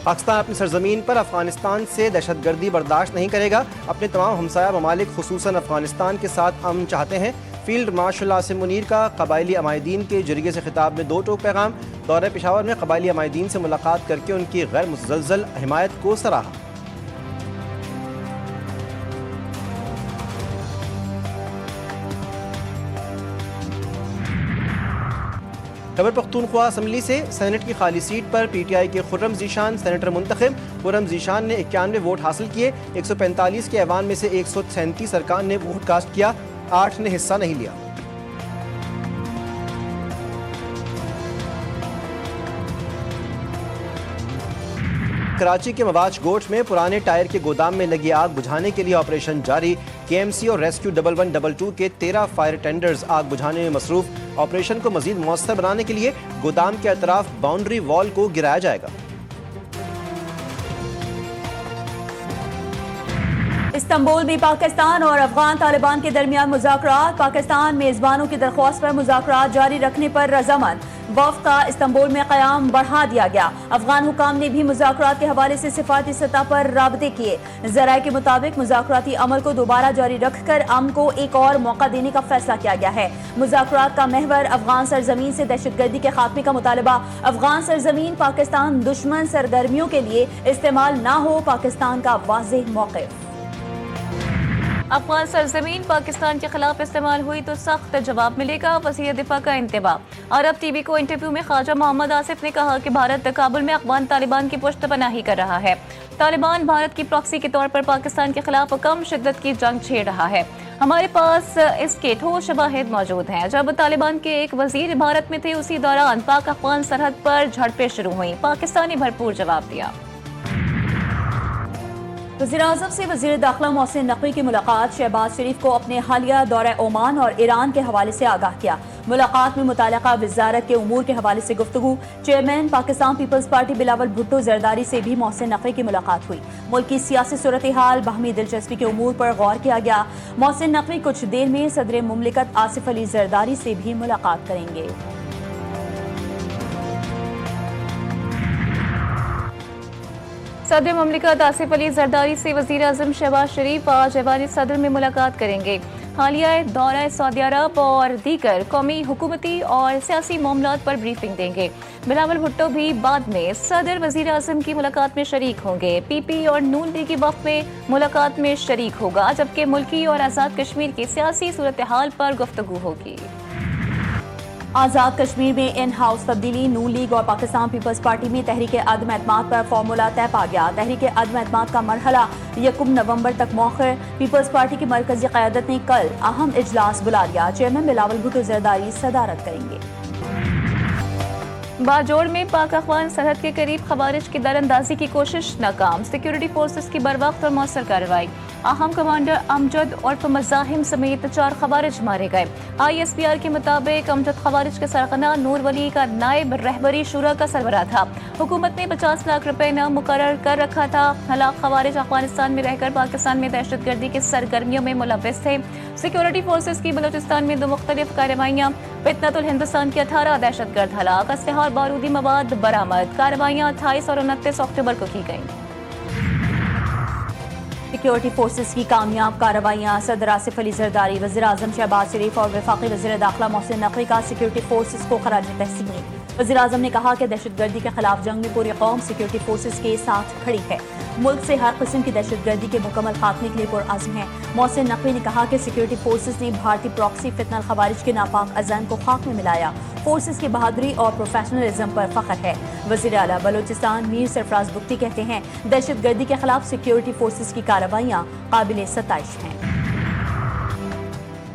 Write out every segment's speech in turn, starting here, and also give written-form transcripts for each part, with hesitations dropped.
पाकिस्तान अपनी सरजमीन पर अफगानिस्तान से दहशतगर्दी बर्दाश्त नहीं करेगा। अपने तमाम हमसाया ममालिक खुसूसन अफगानिस्तान के साथ अमन चाहते हैं। फील्ड मार्शल आसिम मुनीर का कबायली अमायदीन के जरिए से खिताब में 2 टोक पैगाम। दौरे पेशावर में कबायली अमायदीन से मुलाकात करके उनकी गैर मुतज़लज़ल हिमायत को सराहा। खैबर पख्तूनख्वा असम्बली से सेनेट की खाली सीट पर PTI के खुर्रम ज़ीशान सेनेटर मुंतखब। खुर्रम ज़ीशान ने 91 वोट हासिल किए। 145 के ऐवान में से 137 अरकान ने वोट कास्ट किया, 8 ने हिस्सा नहीं लिया। कराची के मवाज गोट में पुराने टायर के गोदाम में लगी आग बुझाने के लिए ऑपरेशन जारी। KMC और रेस्क्यू 1112 के 13 फायर टेंडर्स आग बुझाने में मसरूफ। ऑपरेशन को मजीद मौसर बनाने के लिए गोदाम के अतराफ बाउंड्री वॉल को गिराया जाएगा। इस्तांबुल में पाकिस्तान और अफगान तालिबान के दरमियान मुज़ाकरात। पाकिस्तान मेजबानों की दरख्वास्त पर मुज़ाकरात जारी रखने पर रजामंद। वफ़द का इस्तांबुल में क़याम बढ़ा दिया गया। अफगान हुकाम ने भी मुज़ाकरात के हवाले से सिफारती सतह पर राबते किए। ज़राए के मुताबिक मुज़ाकराती अमल को दोबारा जारी रखकर अमन को एक और मौका देने का फैसला किया गया है। मुज़ाकरात का महवर अफगान सरजमीन से दहशतगर्दी के खात्मे का मुतालबा। अफगान सरजमीन पाकिस्तान दुश्मन सरगर्मियों के लिए इस्तेमाल न हो, पाकिस्तान का वाज़ेह मौक़िफ़। अफगान सरजमीन पाकिस्तान के खिलाफ इस्तेमाल हुई तो सख्त जवाब मिलेगा, वज़ीर दिफा का इंतबाह। अरब TV को इंटरव्यू में ख्वाजा मोहम्मद आसिफ ने कहा कि भारत काबुल में अफगान तालिबान की पुश्तपनाही कर रहा है। तालिबान भारत की प्रॉक्सी के तौर पर पाकिस्तान के खिलाफ कम शिद्दत की जंग छेड़ रहा है। हमारे पास इसके ठोस शवाहिद मौजूद हैं। जब तालिबान के एक वजीर भारत में थे, उसी दौरान पाक अफगान सरहद पर झड़पें शुरू हुई। पाकिस्तान ने भरपूर जवाब दिया। वज़ीर-ए-आज़म से वज़ीर दाखिला मोहसिन नकवी की मुलाकात। शहबाज शरीफ को अपने हालिया दौरे ओमान और ईरान के हवाले से आगाह किया। मुलाकात में मुताल्लिक़ा वज़ारत के उमूर के हवाले से गुफ्तगू। Chairman Pakistan peoples party Bilawal Bhutto Zardari से भी मोहसिन नकवी की मुलाकात हुई। मुल्क की सियासी सूरत हाल, बाहमी दिलचस्पी के उमूर पर गौर किया गया। मोहसिन नकवी कुछ देर में सदर मुमलिकत आसिफ अली जरदारी से भी मुलाकात करेंगे। सदर मुमलिकत आसिफ अली जरदारी से वज़ीर आज़म शहबाज शरीफ आज ऐवान सदर में मुलाकात करेंगे। हालिया दौरा सऊदी अरब और दीगर कौमी, हुकूमती और सियासी मामलात पर ब्रीफिंग देंगे। बिलावल भुट्टो भी बाद में सदर वज़ीर आज़म की मुलाकात में शरीक होंगे। PP और नून लीग की वफ़द में मुलाकात में शरीक होगा, जबकि मुल्की और आज़ाद कश्मीर की सियासी सूरत हाल पर गुफ्तगू होगी। आज़ाद कश्मीर में इन हाउस तब्दीली। नून लीग और पाकिस्तान पीपल्स पार्टी में तहरीक अदम एतमाद पर फार्मूला तय पा गया। तहरीक अदम एतमाद का मरहला 1 नवंबर तक मौखर। पीपल्स पार्टी की मरकजी क़यादत ने कल अहम इजलास बुला लिया। चेयरमैन बिलावल भुट्टो जरदारी सदारत करेंगे। बाजोड़ में पाक अफगान सरहद के करीब खवारिज की दरअंदाजी की कोशिश नाकाम। सिक्योरिटी फोर्सेस की बरवक्त और मौसर कार्रवाई। अहम कमांडर अमजद और मज़ाहिम समेत 4 खवारिज मारे गए। ISPR के मुताबिक अमजद खवारिज के सरगना नूर वली का नायब रहबरी शुरा का सरबराह था। हुकूमत ने 50 लाख रुपए न मुकर्रर कर रखा था। हलाक खवारिज अफगानिस्तान में रहकर पाकिस्तान में दहशतगर्दी की सरगर्मियों में मुलव्वस थे। सिक्योरिटी फोर्सेस की बलूचिस्तान में 2 मुख्तलिफ कार्रवाइयाँ। फितनतुल हिंदुस्तान के 18 दहशतगर्द हलाक। असलहा और बारूदी मवाद बरामद। कार्रवाइयाँ 28 और 29 अक्टूबर को की गईं। सिक्योरिटी फोर्सेस की कामयाब कार्रवाइयाँ। सदर आसिफ अली जरदारी, वज़ीर आज़म शहबाज शरीफ और वफाकी वज़ीर दाखिला मोहसिन नकवी का सिक्योरिटी फोर्सेस को खराज तहसीन। वज़ीर आज़म ने कहा कि दहशतगर्दी के खिलाफ जंग में पूरी कौम सिक्योरिटी फोर्सेस के साथ खड़ी है। मुल्क से हर किस्म की दहशतगर्दी के मुकम्मल खात्मे के लिए पुरअज़्म है। मोहसिन नकवी ने कहा कि सिक्योरिटी फोर्सेस ने भारतीय प्रॉक्सी फितनल खवारिज के नापाक अज़ान को खाक में मिलाया। फोर्सेस की बहादुरी और प्रोफेशनलिज्म पर फख्र है। वज़ीर आला बलूचिस्तान मीर सरफराज बुख्ती कहते हैं, दहशतगर्दी के खिलाफ सिक्योरिटी फोर्सेस की कार्रवाइयाँ काबिल सताइश हैं।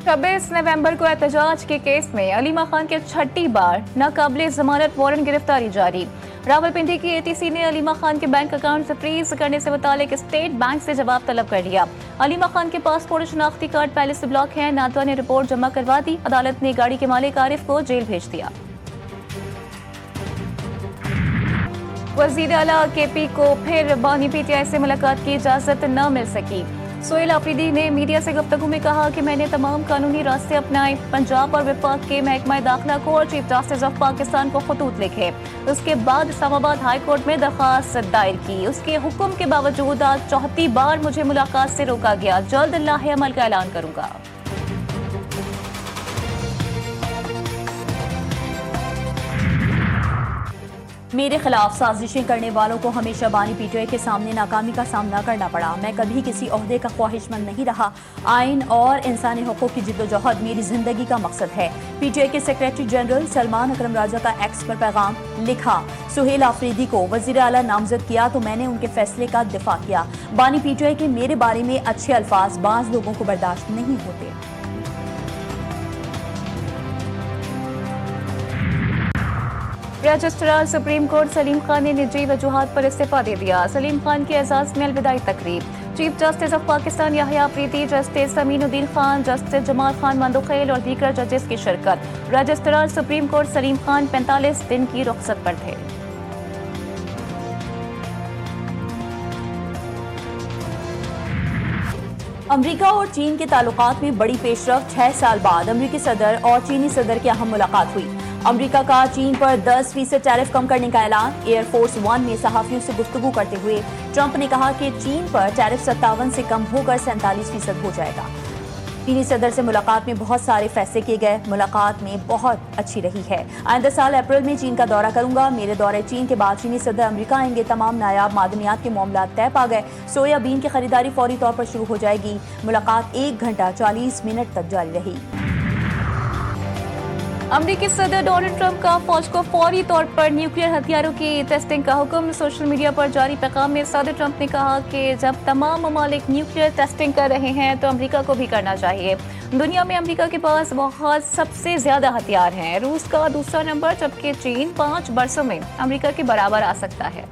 26 नवंबर को एहतजाज के केस में अलीमा खान के 6ठी बार नाकाबिले जमानत वारंट गिरफ्तारी जारी। रावलपिंडी की ATC ने अलीमा खान के बैंक अकाउंट से फ्रीज करने से मुतालिक स्टेट बैंक से जवाब तलब कर लिया। अलीमा खान के पासपोर्ट और शनाख्ती कार्ड पहले से ब्लॉक है। नादवा ने रिपोर्ट जमा करवा दी। अदालत ने गाड़ी के मालिक आरिफ को जेल भेज दिया। वज़ीर आला KP को फिर बानी PTI से मुलाकात की इजाजत न मिल सकी। सोहेल आफरीदी ने मीडिया से गुफ्तगू में कहा कि मैंने तमाम कानूनी रास्ते अपनाए, पंजाब और वफाक के महकमा दाखिला को और चीफ जस्टिस ऑफ पाकिस्तान को खतूत लिखे। उसके बाद इस्लामाबाद हाई कोर्ट में दरख्वास्त दायर की। उसके हुक्म के बावजूद आज चौथी बार मुझे मुलाकात से रोका गया। जल्द लाहे अमल का ऐलान करूंगा। मेरे खिलाफ साजिशें करने वालों को हमेशा बानी पीटीआई के सामने नाकामी का सामना करना पड़ा। मैं कभी किसी ओहदे का ख्वाहिशमंद नहीं रहा। आइन और इंसानी हकूक़ की जिद्दोजहद मेरी जिंदगी का मकसद है। पीटीआई के सेक्रेटरी जनरल सलमान अकरम राजा का एक्स पर पैगाम लिखा। सोहेल आफरीदी को वज़ीर आला नामजद किया तो मैंने उनके फैसले का दिफा किया। बानी पीटीआई के मेरे बारे में अच्छे अल्फाज बाज़ लोगों को बर्दाश्त नहीं होते। Registrar supreme court Salim Khan ने निजी वजूहात पर इस्तीफा दे दिया। सलीम खान के एजाज में अलविदाई तकरीब। Chief justice of Pakistan Yahya Afridi, justice Aminuddin Khan, justice Jamal Khan Mandokhel और दीगर जजेस की शिरकत। Registrar supreme court Salim Khan 45 दिन की रुखसत पर थे। अमेरिका और चीन के ताल्लुकात में बड़ी पेशरफ्त। 6 साल बाद अमेरिकी सदर और चीनी सदर की अहम मुलाकात हुई। अमेरिका का चीन पर 10% टैरिफ कम करने का ऐलान। एयरफोर्स 1 में सहाफियों से गुफ्तगू करते हुए ट्रंप ने कहा कि चीन पर टैरिफ 57 से कम होकर 47% हो जाएगा। चीनी सदर से मुलाकात में बहुत सारे फैसले किए गए। मुलाकात में बहुत अच्छी रही है। आइंदा साल अप्रैल में चीन का दौरा करूंगा। मेरे दौरे चीन के बाद चीनी सदर अमेरिका आएंगे। तमाम नायाब मादनियात के मामला तय पा गए। सोयाबीन की खरीदारी फौरी तौर पर शुरू हो जाएगी। मुलाकात 1 घंटा 40 मिनट तक जारी रही। अमेरिकी सदर डोनाल्ड ट्रंप का फौज को फौरी तौर पर न्यूक्लियर हथियारों की टेस्टिंग का हुक्म। सोशल मीडिया पर जारी पैगाम में सदर ट्रंप ने कहा कि जब तमाम ममालिक न्यूक्लियर टेस्टिंग कर रहे हैं तो अमेरिका को भी करना चाहिए। दुनिया में अमेरिका के पास बहुत सबसे ज्यादा हथियार हैं। रूस का दूसरा नंबर, जबकि चीन 5 बरसों में अमेरिका के बराबर आ सकता है।